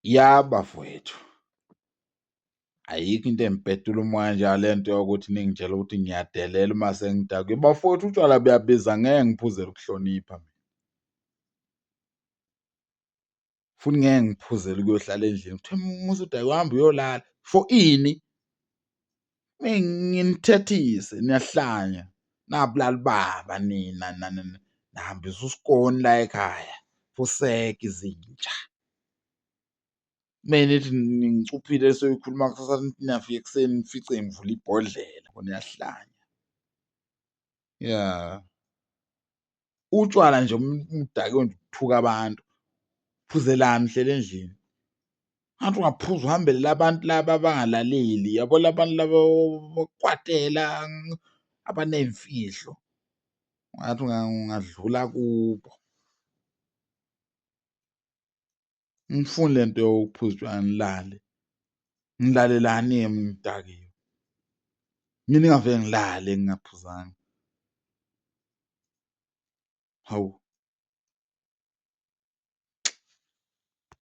Ya bafowethu, ayikho into engibhedula umoya njengale nto yokuthi ningitshela ukuthi ngiyadelela uma sengidakwe. Bafowethu, utshwala buyabiza, ngeke ngiphuzele ukuhlonipha mina. Futhi ngeke ngiphuzele ukuyohlala endlini. Kuthiwa uma usudakwe hamba uyolala. For ini? Nginithethise, niyahlanya. Nabulala ubaba nina nihambisa usikoni la ekhaya, useka izinja. Uma nithi ningicuphile soyikhuluma kusasa nithi niyafika ekuseni nifice ngivula ibhodlela, niyahlanya. Ya. Utshwala nje umdakwe nje ukuthuka abantu. Phuzelani nihleli endlini? Ngathi ungaphuza uhambele labantu laba abangalaleli, yabo labantu laba bokwatela abaney'mfihlo. Ngathi ungadlula kubo. Angifuni le nto yokuphuza utshwala ngilale. Ngilalelani-ke mina ngidakiwe? Mina ngingavele ngilale ngingaphuzanga. Hawu.